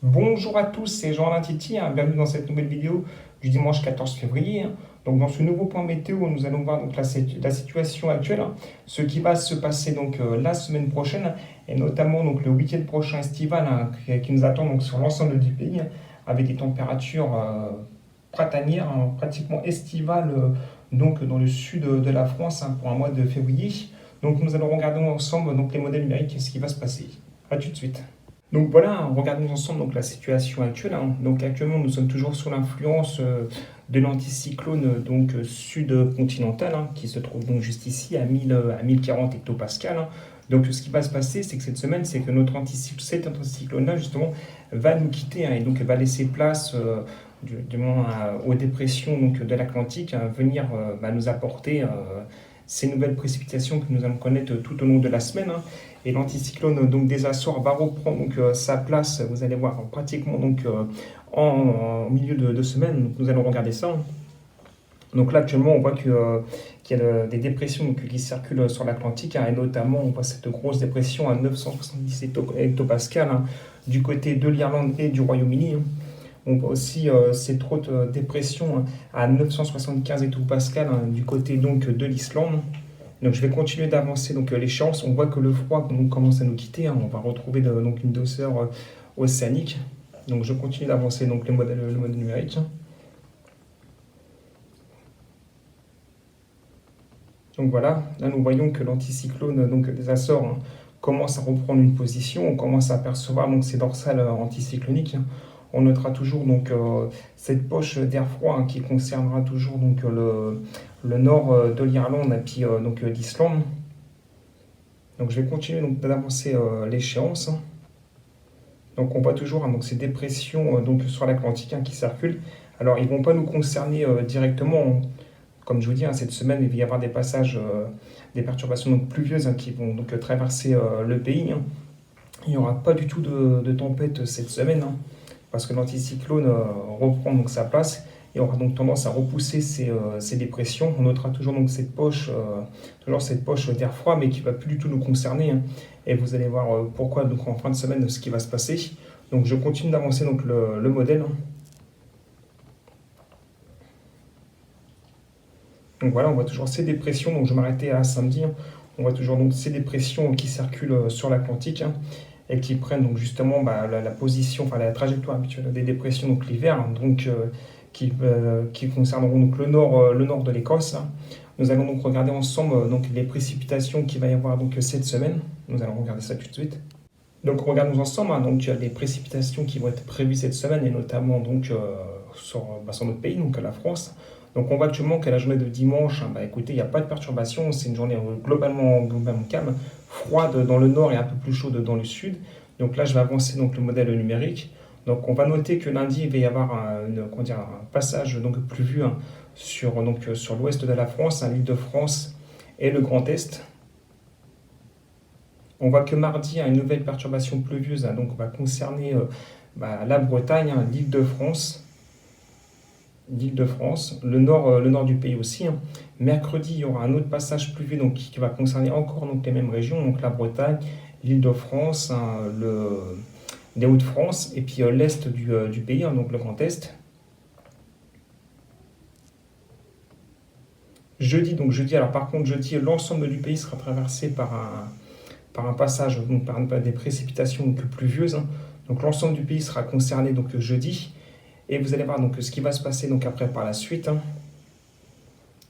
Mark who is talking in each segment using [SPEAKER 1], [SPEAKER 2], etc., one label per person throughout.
[SPEAKER 1] Bonjour à tous, c'est Jean-Alain Titi, bienvenue dans cette nouvelle vidéo du dimanche 14 février. Donc dans ce nouveau point météo, nous allons voir donc la situation actuelle, ce qui va se passer donc la semaine prochaine et notamment donc le week-end prochain estival qui nous attend donc sur l'ensemble du pays avec des températures printanières, pratiquement estivales donc dans le sud de la France pour un mois de février. Donc nous allons regarder ensemble donc les modèles numériques et ce qui va se passer. A tout de suite. Donc voilà, regardons ensemble donc, la situation actuelle. Donc actuellement, nous sommes toujours sous l'influence de l'anticyclone sud-continental qui se trouve donc juste ici à 1040 hectopascales. Donc ce qui va se passer, c'est que cette semaine, c'est que cet anticyclone-là justement va nous quitter et donc va laisser place aux dépressions de l'Atlantique venir nous apporter ces nouvelles précipitations que nous allons connaître tout au long de la semaine. Et l'anticyclone donc des Açores va reprendre sa place, vous allez voir, pratiquement en milieu de semaine. Donc, nous allons regarder ça. Donc là, actuellement, on voit qu'il y a des dépressions qui circulent sur l'Atlantique, et notamment, on voit cette grosse dépression à 970 hectopascales du côté de l'Irlande et du Royaume-Uni. On voit aussi cette autre dépression à 975 hectopascales du côté donc, de l'Islande. Donc je vais continuer d'avancer l'échéance. On voit que le froid commence à nous quitter. On va retrouver donc une douceur océanique. Donc je continue d'avancer donc le modèle numérique. Donc voilà, là nous voyons que l'anticyclone des Açores commence à reprendre une position. On commence à apercevoir ces dorsales anticycloniques. On notera toujours cette poche d'air froid qui concernera toujours le nord de l'Irlande et puis l'Islande. Donc je vais continuer d'avancer l'échéance. Donc on voit toujours ces dépressions sur l'Atlantique qui circulent. Alors ils ne vont pas nous concerner directement. Comme je vous dis, cette semaine, il va y avoir des passages, des perturbations pluvieuses qui vont traverser le pays. Il n'y aura pas du tout de tempête cette semaine. Parce que l'anticyclone reprend sa place et aura donc tendance à repousser ces dépressions. On notera toujours cette poche d'air froid, mais qui ne va plus du tout nous concerner. Et vous allez voir pourquoi en fin de semaine ce qui va se passer. Donc je continue d'avancer le modèle. Donc voilà, on voit toujours ces dépressions. Donc je m'arrêtais à samedi. On voit toujours ces dépressions qui circulent sur l'Atlantique. Et qui prennent donc justement la position, la trajectoire habituelle des dépressions l'hiver, qui concerneront le nord de l'Écosse. Nous allons donc regarder ensemble les précipitations qu'il va y avoir cette semaine. Nous allons regarder ça tout de suite. Donc regardons ensemble les précipitations qui vont être prévues cette semaine et notamment sur notre pays, donc la France. Donc on voit actuellement qu'à la journée de dimanche, écoutez, il n'y a pas de perturbation, c'est une journée globalement calme, froide dans le nord et un peu plus chaude dans le sud. Donc là je vais avancer le modèle numérique. Donc on va noter que lundi il va y avoir un passage pluvieux sur l'ouest de la France, l'Île-de-France et le Grand Est. On voit que mardi une nouvelle perturbation pluvieuse va concerner la Bretagne, l'Île-de-France, le nord du pays aussi. Mercredi, il y aura un autre passage pluvieux qui va concerner encore les mêmes régions, donc la Bretagne, l'Île-de-France, les Hauts-de-France et puis l'est du pays, donc le Grand Est. Jeudi, alors par contre, jeudi, l'ensemble du pays sera traversé par un passage, par des précipitations pluvieuses. Donc l'ensemble du pays sera concerné jeudi. Et vous allez voir ce qui va se passer après par la suite.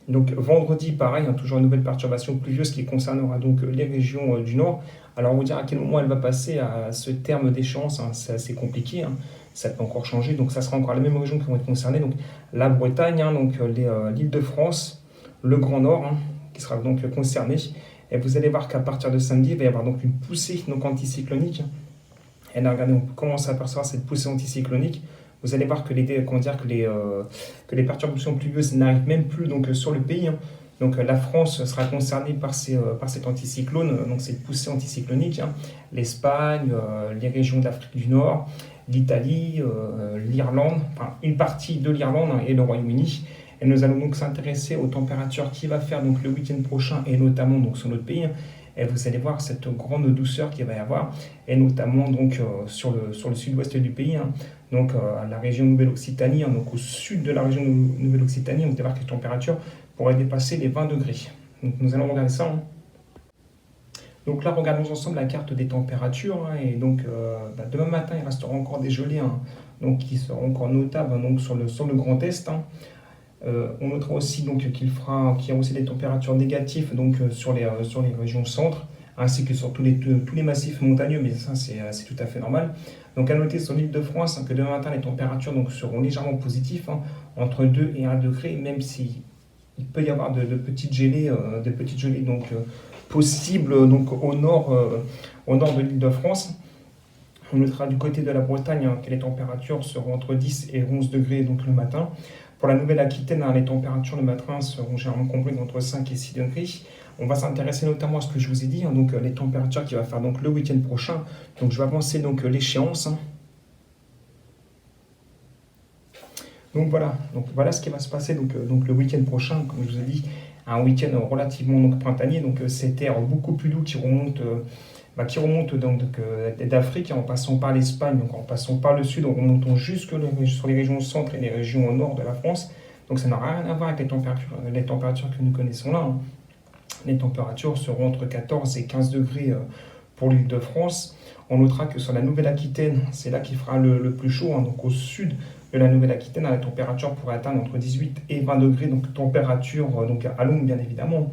[SPEAKER 1] Donc vendredi, pareil, toujours une nouvelle perturbation pluvieuse qui concernera les régions du nord. Alors on vous dire à quel moment elle va passer à ce terme d'échéance, c'est assez compliqué, ça peut encore changer. Donc ça sera encore les mêmes régions qui vont être concernées. Donc la Bretagne, l'Île-de-France, le Grand Nord qui sera concerné. Et vous allez voir qu'à partir de samedi, il va y avoir une poussée anticyclonique. Et là, regardez, on commence à apercevoir cette poussée anticyclonique. Vous allez voir que les perturbations pluvieuses n'arrivent même plus sur le pays. Donc la France sera concernée par cet anticyclone, donc cette poussée anticyclonique. L'Espagne, les régions d'Afrique du Nord, l'Italie, l'Irlande, une partie de l'Irlande et le Royaume-Uni. Et nous allons s'intéresser aux températures qu'il va faire le week-end prochain et notamment sur notre pays. et vous allez voir cette grande douceur qu'il va y avoir, et notamment donc sur le sud-ouest du pays, hein, donc à la région Nouvelle-Occitanie, hein, donc au sud de la région Nouvelle-Occitanie, on peut voir que les températures pourraient dépasser les 20 degrés. Donc nous allons regarder ça, hein. Donc là, regardons ensemble la carte des températures, hein, et donc demain matin, il restera encore des gelées, hein, donc qui seront encore notables, hein, donc sur le Grand Est, hein. On notera aussi donc qu'il y a aussi des températures négatives donc sur les régions centre, ainsi que sur tous les massifs montagneux, mais ça c'est tout à fait normal. Donc à noter sur l'île de France, hein, que demain matin les températures donc seront légèrement positives, hein, entre 2 et 1 degré, même si il peut y avoir de petites gelées donc possibles donc au nord de l'île de France. On notera du côté de la Bretagne, hein, que les températures seront entre 10 et 11 degrés donc, le matin. Pour la Nouvelle-Aquitaine, hein, les températures le matin seront généralement comprises entre 5 et 6 degrés. On va s'intéresser notamment à ce que je vous ai dit, hein, donc les températures qu'il va faire donc, le week-end prochain. Donc je vais avancer donc l'échéance, hein. Donc voilà ce qui va se passer donc le week-end prochain, comme je vous ai dit, un week-end relativement donc, printanier, donc cet air beaucoup plus doux qui remonte d'Afrique, en passant par l'Espagne, donc en passant par le sud, en remontant jusque sur les régions centre et les régions au nord de la France. Donc ça n'a rien à voir avec les températures que nous connaissons là, hein. Les températures seront entre 14 et 15 degrés pour l'île de France. On notera que sur la Nouvelle-Aquitaine, c'est là qu'il fera le plus chaud, hein, donc au sud de la Nouvelle-Aquitaine, la température pourrait atteindre entre 18 et 20 degrés, donc température donc à l'ombre bien évidemment.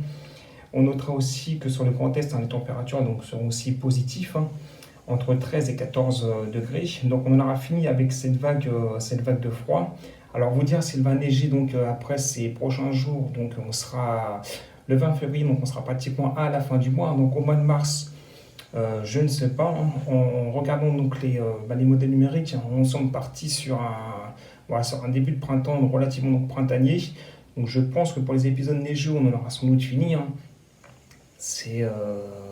[SPEAKER 1] On notera aussi que sur le Grand Est, hein, les températures donc, seront aussi positives, hein, entre 13 et 14 degrés. Donc on en aura fini avec cette vague de froid. Alors vous dire s'il va neiger donc, après ces prochains jours, donc on sera le 20 février, donc on sera pratiquement à la fin du mois. Donc au mois de mars, je ne sais pas, hein. En regardant donc les modèles numériques, hein, on semble parti sur un début de printemps relativement donc, printanier. Donc je pense que pour les épisodes neigeux, on en aura sans doute fini, hein. C'est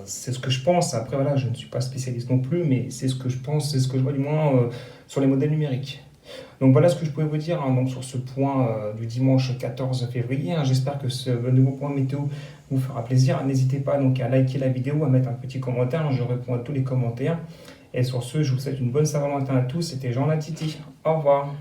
[SPEAKER 1] ce que je pense. Après, voilà, je ne suis pas spécialiste non plus, mais c'est ce que je pense, c'est ce que je vois du moins sur les modèles numériques. Donc voilà ce que je pouvais vous dire, hein, donc sur ce point du dimanche 14 février, hein. J'espère que ce nouveau point météo vous fera plaisir. N'hésitez pas donc à liker la vidéo, à mettre un petit commentaire, hein. Je réponds à tous les commentaires. Et sur ce, je vous souhaite une bonne Saint-Valentin à tous. C'était Jean Latiti. Au revoir.